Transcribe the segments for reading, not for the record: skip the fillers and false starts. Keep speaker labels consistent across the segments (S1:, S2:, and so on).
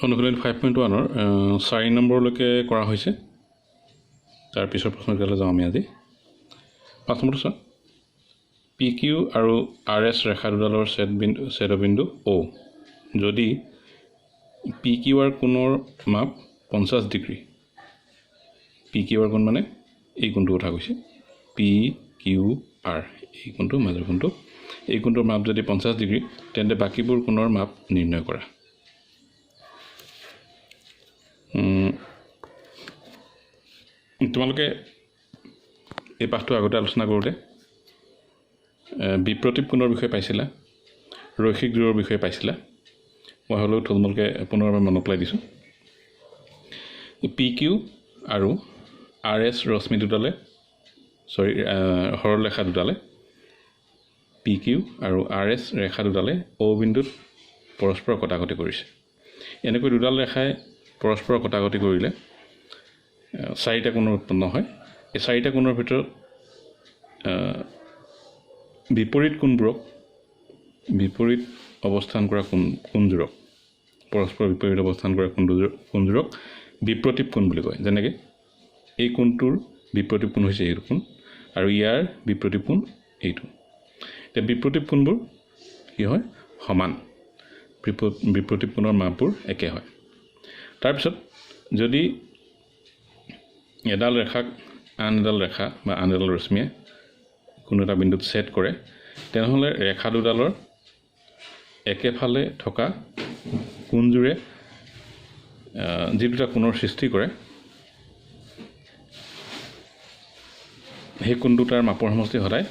S1: অনুশীলনী 5.1 4 নম্বৰলৈকে কৰা হৈছে তাৰ পিছৰ প্ৰশ্নকেইটালৈ যাওঁ আমি আজি 5 নম্বৰ চোৱা PQ আৰু RS ৰেখা দুডালৰ ছেদবিন্দু O যদি PQR কোণৰ মাপ 50 ডিগ্ৰী PQR কোণ মানে এই কোণটো কথা কৈছে PQR এই কোণটো মাজৰ কোণটো এই কোণটোৰ মাপ যদি 50 ডিগ্ৰী তেন্তে বাকিবোৰ কোণৰ মাপ নিৰ্ণয় কৰা তোমালোকে এই পাঠটো আগতে আলোচনা কৰোঁতে বিপ্ৰতীপ কোণৰ বিষয়ে পাইছিলা ৰৈখিক জোৰৰ বিষয়ে পাইছিলা মই হ'লেও থুলমূলকৈ পুনৰবাৰ মনত পেলাই দিছোঁ PQ আৰু RS ৰশ্মি দুডালে সৰলৰেখা দুডালে PQ আৰু RS ৰেখা দুডালে O বিন্দুত পৰস্পৰ কটাকটি কৰিছে এনেকৈ দুডাল ৰেখাই পৰস্পৰ কটাকটি কৰিলে চাৰিটা কোণৰ উৎপন্ন হয় এই চাৰিটা কোণৰ ভিতৰত বিপৰীত কোণবোৰক বিপৰীত অৱস্থান কৰা কোণযোৰক পৰস্পৰ বিপৰীত অৱস্থান কৰা কোণযোৰক বিপ্ৰতীপ কোণ বুলি কয় যেনেকৈ এই কোণটোৰ বিপ্ৰতীপ কোণ হৈছে এইটো কোণ আৰু ইয়াৰ বিপ্ৰতীপ কোণ এইটো এতিয়া বিপ্ৰতীপ কোণবোৰ কি হয় সমান বিপ্ৰতীপ কোণৰ মাপবোৰ একে হয় তাৰপিছত যদি এডাল ৰেখাক আন এডাল ৰেখা বা আন এডাল ৰশ্মিয়ে কোনো এটা বিন্দুত ছেদ কৰে তেনেহ'লে ৰেখা দুডালৰ একেফালে থকা কোণযোৰে যি দুটা কোণৰ সৃষ্টি কৰে সেই কোণ দুটাৰ মাপৰ সমষ্টি সদায়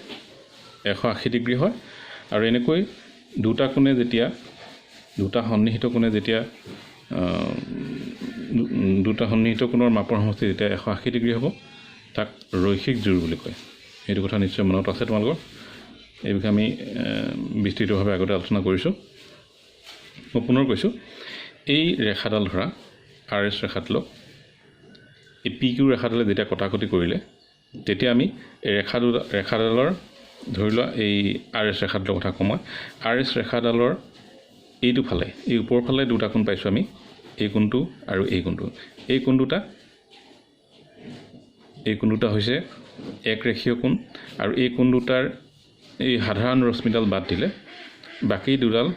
S1: 180 ডিগ্ৰী হয় আৰু এনেকৈ দুটা কোণে যেতিয়া দুটা সন্নিহিত কোণে যেতিয়া দুটা সন্নিহিত কোণৰ মাপৰ সমষ্টি যেতিয়া 180 ডিগ্ৰী হ'ব তাক ৰৈখিক জোৰ বুলি কয় এইটো কথা নিশ্চয় মনত আছে তোমালোকৰ এই বিষয়ে আমি বিস্তৃতভাৱে আগতে আলোচনা কৰিছোঁ মই পুনৰ কৈছোঁ এই ৰেখাডাল ধৰা RS ৰেখাডালক এই PQ ৰেখাডালে যেতিয়া কটাকটি কৰিলে তেতিয়া আমি এই ৰেখাডালৰ ধৰি লোৱা এই RS ৰেখাডালৰ কথা কওঁ মই RS ৰেখাডালৰ এইটো ফালে এই ওপৰ ফালে দুটা কোণ পাইছোঁ আমি এই কোণটো আৰু এই কোণটো এই কোণ দুটা হৈছে একৰেখীয় কোণ আৰু এই কোণ দুটাৰ এই সাধাৰণ ৰশ্মিডাল বাদ দিলে বাকী দুডাল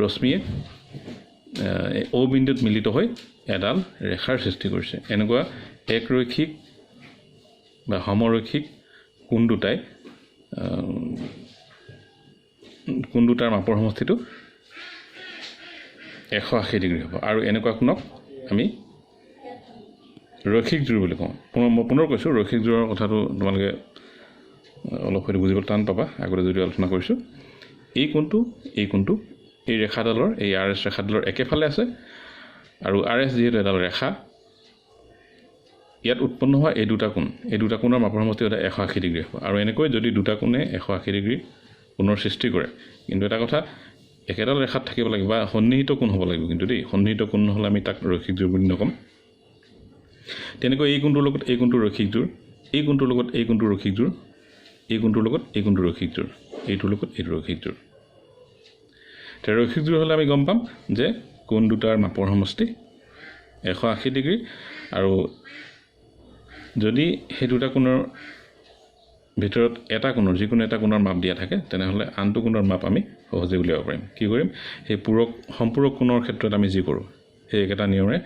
S1: ৰশ্মিয়ে O বিন্দুত মিলিত হৈ এডাল ৰেখাৰ সৃষ্টি কৰিছে এনেকুৱা একৰৈখিক বা সমৰৈখিক কোণ দুটাই কোণ দুটাৰ মাপৰ সমষ্টিটো 180 ডিগ্ৰী হ'ব আৰু এনেকুৱা কোণক আমি ৰৈখিক জোৰ বুলি কওঁ মই পুনৰ কৈছোঁ ৰৈখিক জোৰৰ কথাটো তোমালোকে অলপ হয়তো বুজিবলৈ টান পাবা আগতে যদি আলোচনা কৰিছোঁ এই কোণটো এই ৰেখাডালৰ এই RS ৰেখাডালৰ একেফালে আছে আৰু RS যিহেতু এডাল ৰেখা ইয়াত উৎপন্ন হোৱা এই দুটা কোণৰ মাপৰ সমষ্টি সদায় 180 ডিগ্ৰী হ'ব আৰু এনেকৈ যদি দুটা কোণে 180 ডিগ্ৰী কোণৰ সৃষ্টি কৰে কিন্তু এটা কথা একেডাল ৰেখাত থাকিব লাগিব বা সন্নিহিত কোণ হ'ব লাগিব কিন্তু দেই সন্নিহিত কোণ নহ'লে আমি তাক ৰৈখিক জোৰ বুলি নকম তেনেকৈ এই কোণটোৰ লগত এই কোণটো ৰৈখিক জোৰ এই কোণটোৰ লগত এই কোণটো ৰৈখিক জোৰ এই কোণটোৰ লগত এই কোণটো ৰৈখিক জোৰ এইটোৰ লগত এইটো ৰৈখিক জোৰ এতিয়া ৰৈখিক জোৰ হ'লে আমি গম পাম যে কোণ দুটাৰ মাপৰ সমষ্টি 180 ডিগ্ৰী আৰু যদি সেই দুটা কোণৰ ভিতৰত এটা কোণৰ যিকোনো এটা কোণৰ মাপ দিয়া থাকে তেনেহ'লে আনটো কোণৰ মাপ আমি সহজে উলিয়াব পাৰিম কি কৰিম সেই সম্পূৰক কোণৰ ক্ষেত্ৰত আমি যি কৰোঁ সেই একেটা নিয়মেৰে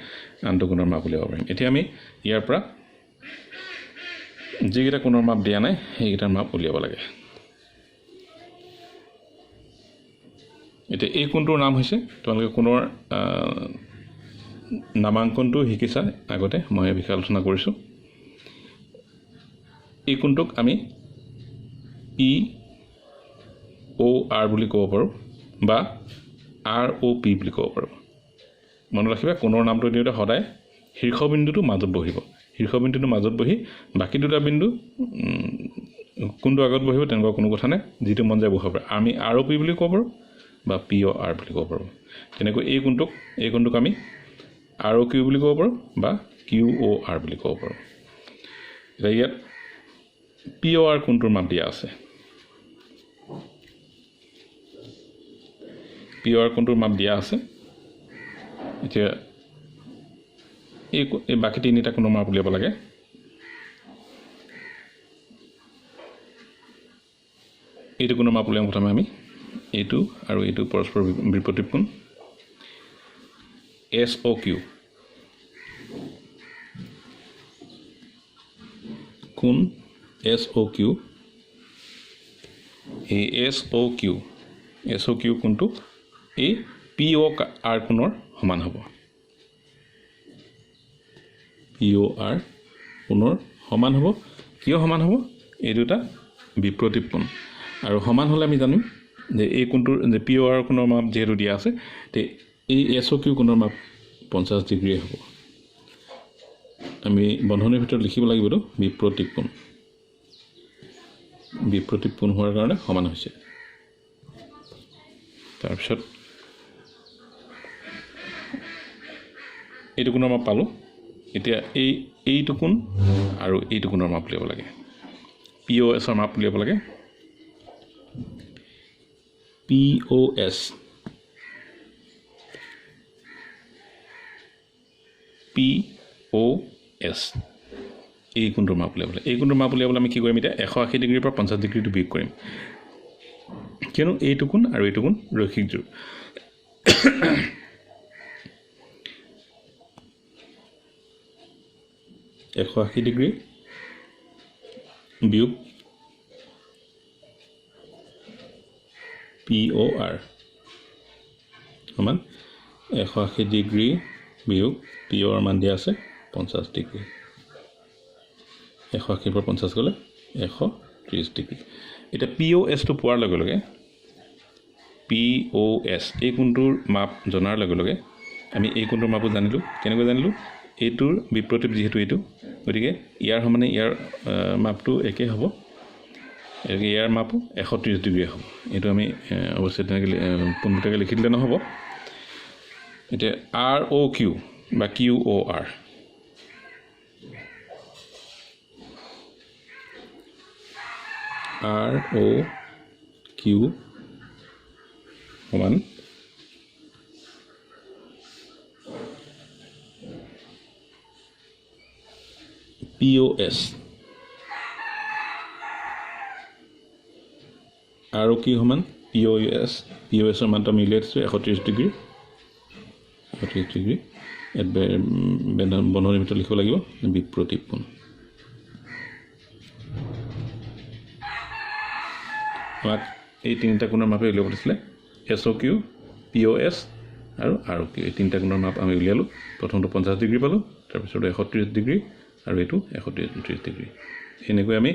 S1: আনটো কোণৰ মাপ উলিয়াব পাৰিম এতিয়া আমি ইয়াৰ পৰা যিকেইটা কোণৰ মাপ দিয়া নাই সেইকেইটাৰ মাপ উলিয়াব লাগে এতিয়া এই কোণটোৰ নাম হৈছে তোমালোকে কোণৰ নামাংকনটো শিকিছা আগতে মই এই বিষয়ে আলোচনা কৰিছোঁ এই কোণটোক আমি POR বুলি ক'ব পাৰোঁ বা ROP বুলি ক'ব পাৰোঁ মনত ৰাখিবা কোণৰ নামটো দিওঁতে সদায় শীৰ্ষবিন্দুটো মাজত বহিব শীৰ্ষবিন্দুটো মাজত বহি বাকী দুটা বিন্দু কোনটো আগত বহিব তেনেকুৱা কোনো কথা নাই যিটো মন যায় বহাব পাৰে আমি ROP বুলি ক'ব পাৰোঁ বা POR বুলি ক'ব পাৰোঁ তেনেকৈ এই কোণটোক আমি ROQ বুলি ক'ব পাৰোঁ বা QOR বুলি ক'ব পাৰোঁ এতিয়া ইয়াত POR কোণটোৰ মাপ দিয়া আছে POR কোণটোৰ মাপ দিয়া আছে এতিয়া এই বাকী তিনিটা কোণৰ মাপ উলিয়াব লাগে এইটো কোণৰ মাপ উলিয়াম প্ৰথমে আমি এইটো আৰু এইটো পৰস্পৰ বিপৰীত কোণ SOQ কোণ SOQ এই SOQ কোণটো এই POR কোণৰ সমান হ'ব POR কোণৰ সমান হ'ব কিয় সমান হ'ব এই দুটা বিপৰীত কোণ আৰু সমান হ'লে আমি জানিম যে এই কোণটোৰ যে POR কোণৰ মাপ যেহেতু দিয়া আছে তে এই SOQ কোণৰ মাপ 50 ডিগ্ৰী হ'ব আমি বন্ধনীৰ ভিতৰত লিখিব লাগিব তো বিপৰীত কোণ হোৱাৰ কাৰণে সমান হৈছে তাৰপিছত এইটো কোণৰ মাপ পালোঁ এতিয়া এইটো কোণ আৰু এইটো কোণৰ মাপ উলিয়াব লাগে POS ৰ মাপ উলিয়াব লাগে POS এই কোণটোৰ মাপ উলিয়াবলৈ এই কোণটোৰ মাপ উলিয়াবলৈ আমি কি কৰিম এতিয়া 180 ডিগ্ৰীৰ পৰা 50 ডিগ্ৰীটো বিয়োগ কৰিম কিয়নো এইটো কোণ আৰু এইটো কোণ ৰৈখিক জোৰ এশ 80 ডিগ্ৰী বিয়োগ POR সমান 180 ডিগ্ৰী বিয়োগ POR মান দিয়া আছে 50 ডিগ্ৰী 180 পৰা 50 গ'লে 130 ডিগ্ৰী এটা POS টো পোৱাৰ লগে লগে POS এই কোণটোৰ মাপ জনাৰ লগে লগে আমি এই কোণটোৰ মাপো জানিলো কেনেকৈ জানিলো এইটোৰ বিপৰীত যেহেতু এইটো গতিকে ইয়াৰ সমানে ইয়াৰ মাপটো একে হ'ব ইয়াৰ মাপো 130 ডিগ্ৰী হ'ব এইটো আমি অৱশ্যে তেনেকৈ পোনপটীয়াকৈ লিখি দিলে নহ'ব এতিয়া ROQ বা QOR ROQ সমান POS আৰু কি সমান POS ৰ মানটো আমি উলিয়াই দিছোঁ 130 ডিগ্ৰী বন্ধনীৰ ভিতৰত লিখিব লাগিব বিপৰীত কোণ আমাক এই তিনিটা কোণৰ মাপে উলিয়াব দিছিলে SOQ POS আৰু ROQ এই তিনিটা কোণৰ মাপ আমি উলিয়ালোঁ প্ৰথমটো 50 ডিগ্ৰী পালোঁ তাৰপিছত 130 ডিগ্ৰী আৰু এইটো 130 ডিগ্ৰী এনেকৈ আমি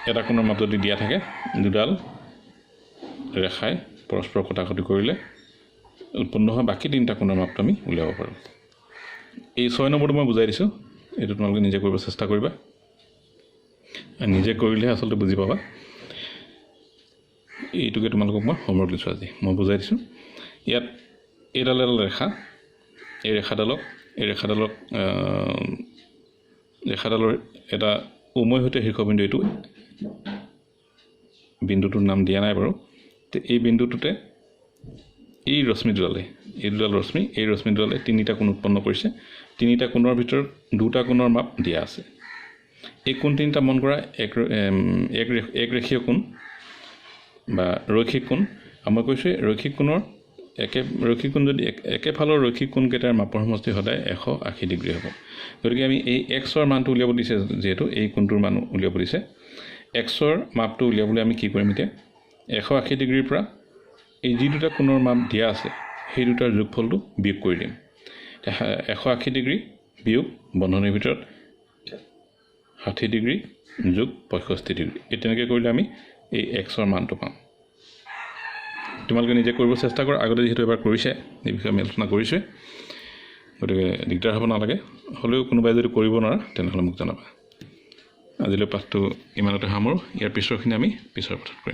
S1: এটা কোণৰ মাপ যদি দিয়া থাকে দুডাল ৰেখাই পৰস্পৰ কটাকটি কৰিলে উৎপন্ন হোৱা বাকী তিনিটা কোণৰ মাপটো আমি উলিয়াব পাৰোঁ এই 6 নম্বৰটো মই বুজাই দিছোঁ এইটো তোমালোকে নিজে কৰিব চেষ্টা কৰিবা নিজে কৰিলেহে আচলতে বুজি পাবা এইটোকে তোমালোকক মই হোমৱৰ্ক দিছোঁ আজি মই বুজাই দিছোঁ ইয়াত এইডাল ৰেখা এই ৰেখাডালৰ এটা উমৈ সৈতে শীৰ্ষবিন্দু এইটো বিন্দুটোৰ নাম দিয়া নাই বাৰু তে এই বিন্দুটোতে এই ৰশ্মিডালে তিনিটা কোণ উৎপন্ন কৰিছে তিনিটা কোণৰ ভিতৰত দুটা কোণৰ মাপ দিয়া আছে এই কোণ তিনিটা মন কৰা এক ৰেখীয় কোণ বা ৰৈখিক কোণ মই কৈছোঁ ৰৈখিক কোণ যদি একেফালৰ ৰৈখিক কোণকেইটাৰ মাপৰ সমষ্টি সদায় 180 ডিগ্ৰী হ'ব গতিকে আমি এই Xৰ মানটো উলিয়াব দিছে যেহেতু এই কোণটোৰ মান উলিয়াব দিছে Xৰ মাপটো উলিয়াবলৈ আমি কি কৰিম এতিয়া 180 ডিগ্ৰীৰ পৰা এই যি দুটা কোণৰ মাপ দিয়া আছে সেই দুটাৰ যোগফলটো বিয়োগ কৰি দিম 180 ডিগ্ৰী বিয়োগ বন্ধনীৰ ভিতৰত 60 ডিগ্ৰী যোগ 65 ডিগ্ৰী এই তেনেকৈ কৰিলে আমি এই Xৰ মানটো পাম তোমালোকে নিজে কৰিব চেষ্টা কৰা আগতে যেহেতু এবাৰ কৰিছে এই বিষয়ে আমি আলোচনা কৰিছোঁ গতিকে দিগদাৰ হ'ব নালাগে হ'লেও কোনোবাই যদি কৰিব নোৱাৰা তেনেহ'লে মোক জনাবা আজিলৈ পাঠটো ইমানতে সামৰোঁ ইয়াৰ পিছৰখিনি আমি পিছৰ পাঠত কৰিম